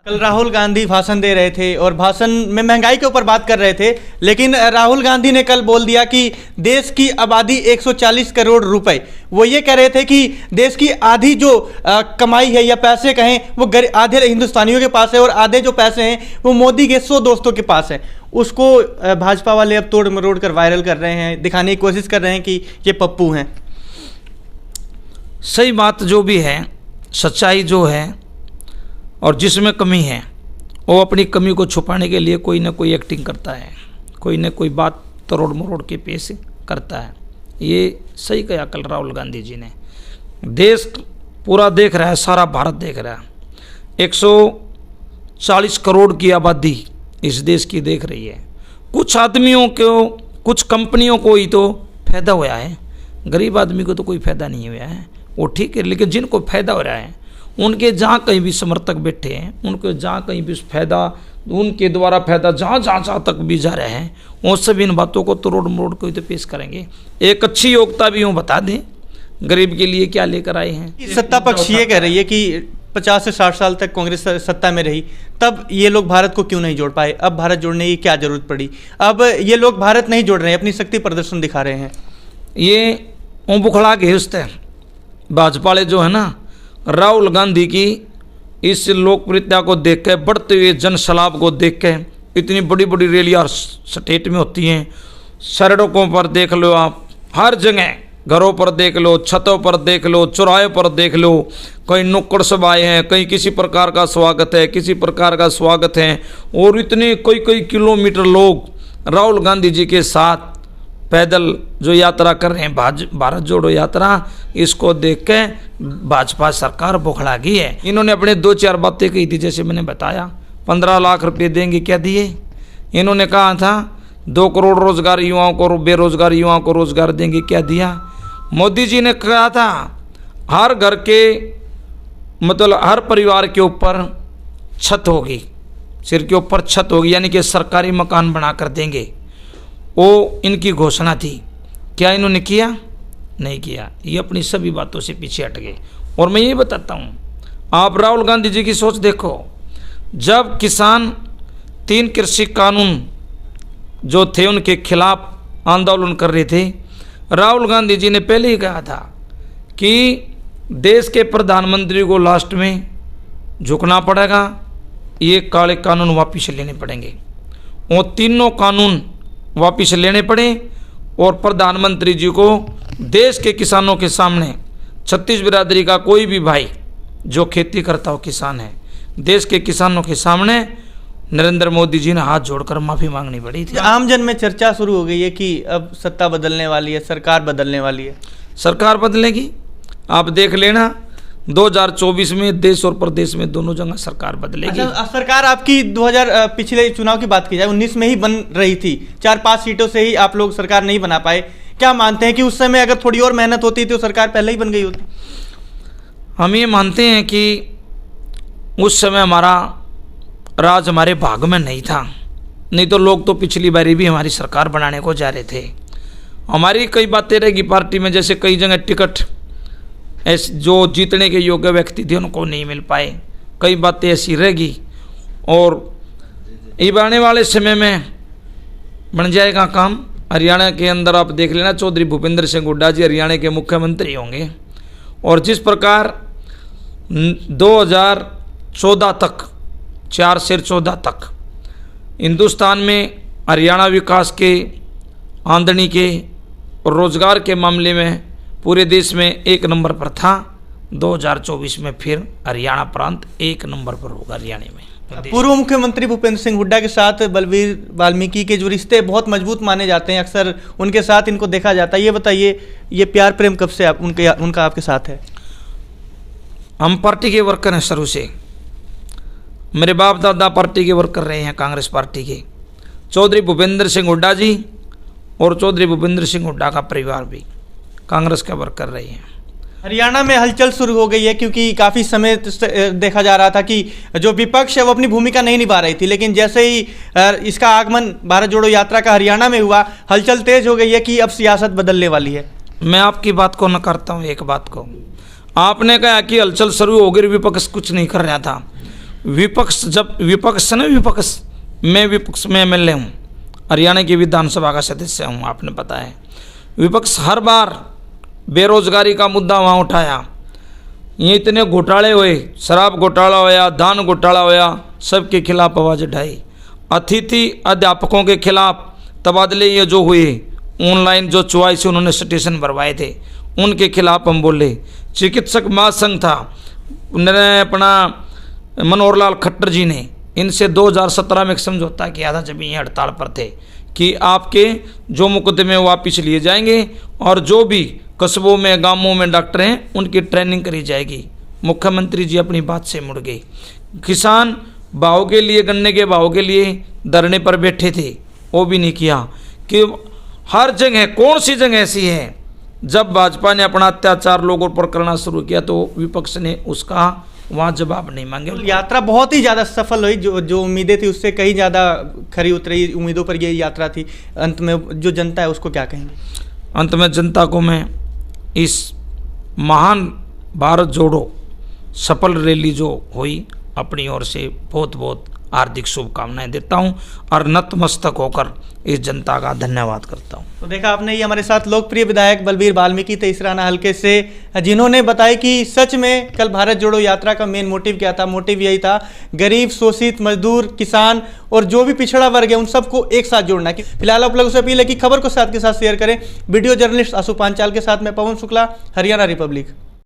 कल राहुल गांधी भाषण दे रहे थे और भाषण में महंगाई के ऊपर बात कर रहे थे, लेकिन राहुल गांधी ने कल बोल दिया कि देश की आबादी 140 करोड़ रुपए, वो ये कह रहे थे कि देश की आधी जो कमाई है या पैसे कहें वो आधे हिंदुस्तानियों के पास है और आधे जो पैसे हैं वो मोदी के 100 दोस्तों के पास है। उसको भाजपा वाले अब तोड़ मरोड़ कर वायरल कर रहे हैं, दिखाने की कोशिश कर रहे हैं कि ये पप्पू हैं। सही बात जो भी है, सच्चाई जो है और जिसमें कमी है वो अपनी कमी को छुपाने के लिए कोई ना कोई एक्टिंग करता है, कोई ना कोई बात तरोड़ मरोड़ के पेश करता है। ये सही कहा कल राहुल गांधी जी ने। देश पूरा देख रहा है, सारा भारत देख रहा है। 140 करोड़ की आबादी इस देश की देख रही है। कुछ आदमियों को, कुछ कंपनियों को ही तो फायदा हुआ है, गरीब आदमी को तो कोई फायदा नहीं हुआ है, वो ठीक है। लेकिन जिनको फायदा हो रहा है, उनके जहाँ कहीं भी समर्थक बैठे हैं, उनको जहाँ कहीं भी फायदा, उनके द्वारा फायदा जहाँ तक भी जा रहे हैं, वो सब इन बातों को तोड़ मरोड़ को ही तो पेश करेंगे। एक अच्छी योग्यता भी यूँ बता दें गरीब के लिए क्या लेकर आए हैं। सत्ता पक्ष ये कह रही है कि 50 से 60 साल तक कांग्रेस सत्ता में रही, तब ये लोग भारत को क्यों नहीं जोड़ पाए, अब भारत जोड़ने की क्या जरूरत पड़ी। अब ये लोग भारत नहीं जोड़ रहे हैं, अपनी शक्ति प्रदर्शन दिखा रहे हैं। ये बुखड़ा के हिस्से भाजपा वाले जो है ना, राहुल गांधी की इस लोकप्रियता को देख के, बढ़ते हुए जन सैलाब को देख के, इतनी बड़ी बड़ी रैलियाँ स्टेट में होती हैं, सड़कों पर देख लो आप, हर जगह घरों पर देख लो, छतों पर देख लो, चौराहे पर देख लो, कहीं नुक्कड़ सभाएं हैं, कहीं किसी प्रकार का स्वागत है, किसी प्रकार का स्वागत है। और इतने कई कई किलोमीटर लोग राहुल गांधी जी के साथ पैदल जो यात्रा कर रहे हैं, भारत जोड़ो यात्रा, इसको देख के भाजपा सरकार बौखला गई है। इन्होंने अपने 2-4 बातें कही थी, जैसे मैंने बताया 15 लाख रुपए देंगे, क्या दिए। इन्होंने कहा था 2 करोड़ रोजगार युवाओं को, बेरोजगार युवाओं को रोजगार देंगे, क्या दिया। मोदी जी ने कहा था हर घर के, मतलब हर परिवार के ऊपर छत होगी, सिर के ऊपर छत होगी, यानी कि सरकारी मकान बना कर देंगे। वो इनकी घोषणा थी, क्या इन्होंने किया? नहीं किया। ये अपनी सभी बातों से पीछे हट गए। और मैं ये बताता हूँ, आप राहुल गांधी जी की सोच देखो। जब किसान 3 कृषि कानून जो थे उनके खिलाफ आंदोलन कर रहे थे, राहुल गांधी जी ने पहले ही कहा था कि देश के प्रधानमंत्री को लास्ट में झुकना पड़ेगा, ये काले कानून वापस लेने पड़ेंगे। वो तीनों कानून वापस लेने पड़े और प्रधानमंत्री जी को देश के किसानों के सामने, छत्तीस बिरादरी का कोई भी भाई जो खेती करता हो, किसान है, देश के किसानों के सामने नरेंद्र मोदी जी ने हाथ जोड़कर माफ़ी मांगनी पड़ी थी। आम जन में चर्चा शुरू हो गई है कि अब सत्ता बदलने वाली है, सरकार बदलने वाली है। सरकार बदलेगी, आप देख लेना 2024 में देश और प्रदेश में दोनों जगह सरकार बदलेगी। अच्छा, सरकार आपकी 2000 पिछले चुनाव की बात की जाए 19 में ही बन रही थी, 4-5 सीटों से ही आप लोग सरकार नहीं बना पाए। क्या मानते हैं कि उस समय अगर थोड़ी और मेहनत होती तो सरकार पहले ही बन गई होती? हम ये मानते हैं कि उस समय हमारा राज हमारे भाग में नहीं था, नहीं तो लोग तो पिछली बारी भी हमारी सरकार बनाने को जा रहे थे। हमारी कई बातें रहेगी पार्टी में, जैसे कई जगह टिकट ऐसे जो जीतने के योग्य व्यक्ति थे उनको नहीं मिल पाए, कई बातें ऐसी रहेगी। और ये आने वाले समय में बन जाएगा काम। हरियाणा के अंदर आप देख लेना, चौधरी भूपेंद्र सिंह हुड्डा जी हरियाणा के मुख्यमंत्री होंगे। और जिस प्रकार 2014 तक, 4 से 14 तक हिंदुस्तान में हरियाणा विकास के, आमदनी के और रोजगार के मामले में पूरे देश में 1 नंबर पर था, 2024 में फिर हरियाणा प्रांत 1 नंबर पर होगा हरियाणा में। पूर्व मुख्यमंत्री भूपेंद्र सिंह हुड्डा के साथ बलवीर वाल्मीकि के जो रिश्ते बहुत मजबूत माने जाते हैं, अक्सर उनके साथ इनको देखा जाता है। ये बताइए, ये प्यार प्रेम कब से उनका आपके साथ है? हम पार्टी के वर्कर हैं शुरू से, मेरे बाप दादा पार्टी के वर्कर रहे हैं, कांग्रेस पार्टी के। चौधरी भूपेंद्र सिंह हुड्डा जी और चौधरी भूपेंद्र सिंह हुड्डा का परिवार भी कांग्रेस का वर्क कर रही हैं। हरियाणा में हलचल शुरू हो गई है, क्योंकि काफ़ी समय देखा जा रहा था कि जो विपक्ष है वो अपनी भूमिका नहीं निभा रही थी, लेकिन जैसे ही इसका आगमन भारत जोड़ो यात्रा का हरियाणा में हुआ, हलचल तेज हो गई है कि अब सियासत बदलने वाली है। मैं आपकी बात को नकारता हूँ। एक बात को आपने कहा कि हलचल शुरू हो गई, विपक्ष कुछ नहीं कर रहा था। विपक्ष जब विपक्ष है ना, विपक्ष, मैं विपक्ष में एमएलए हूँ, हरियाणा की विधानसभा का सदस्य हूँ, आपने पता है। विपक्ष हर बार बेरोजगारी का मुद्दा वहाँ उठाया, ये इतने घोटाले हुए, शराब घोटाला होया, धान घोटाला होया, सबके खिलाफ आवाज़ उठाई। अतिथि अध्यापकों के खिलाफ तबादले ये जो हुए, ऑनलाइन जो चॉइस उन्होंने स्टेशन भरवाए थे, उनके खिलाफ हम बोले। चिकित्सक महासंघ था, उन्होंने अपना मनोहर लाल खट्टर जी ने इनसे 2017 में एक समझौता किया था जब ये हड़ताल पर थे कि आपके जो मुकदमे वापस लिए जाएंगे और जो भी कस्बों में गांवों में डॉक्टर हैं उनकी ट्रेनिंग करी जाएगी। मुख्यमंत्री जी अपनी बात से मुड़ गए। किसान भाव के लिए, गन्ने के भाव के लिए धरने पर बैठे थे, वो भी नहीं किया। कि हर जगह, कौन सी जगह ऐसी है जब भाजपा ने अपना अत्याचार लोगों पर करना शुरू किया तो विपक्ष ने उसका वहाँ जवाब नहीं मांगे। यात्रा बहुत ही ज़्यादा सफल हुई, जो उम्मीदें थी उससे कहीं ज़्यादा खरी उतरी उम्मीदों पर ये यात्रा थी। अंत में जो जनता है उसको क्या कहेंगे? अंत में जनता को मैं इस महान भारत जोड़ो सफल रैली जो हुई, अपनी ओर से बहुत बहुत हार्दिक शुभकामनाएं देता हूं और नतमस्तक होकर इस जनता का धन्यवाद करता हूं। तो देखा आपने, ये हमारे साथ लोकप्रिय विधायक बलबीर बाल्मीकि तेसराना हल्के से, जिन्होंने बताया कि सच में कल भारत जोड़ो यात्रा का मेन मोटिव क्या था। मोटिव यही था, गरीब, शोषित, मजदूर, किसान और जो भी पिछड़ा वर्ग है उन सबको एक साथ जोड़ना। कि फिलहाल आप लोगों से अपील है कि खबर को साथ के साथ शेयर करें। वीडियो जर्नलिस्ट आशु पांचाल के साथ मैं पवन शुक्ला, हरियाणा रिपब्लिक।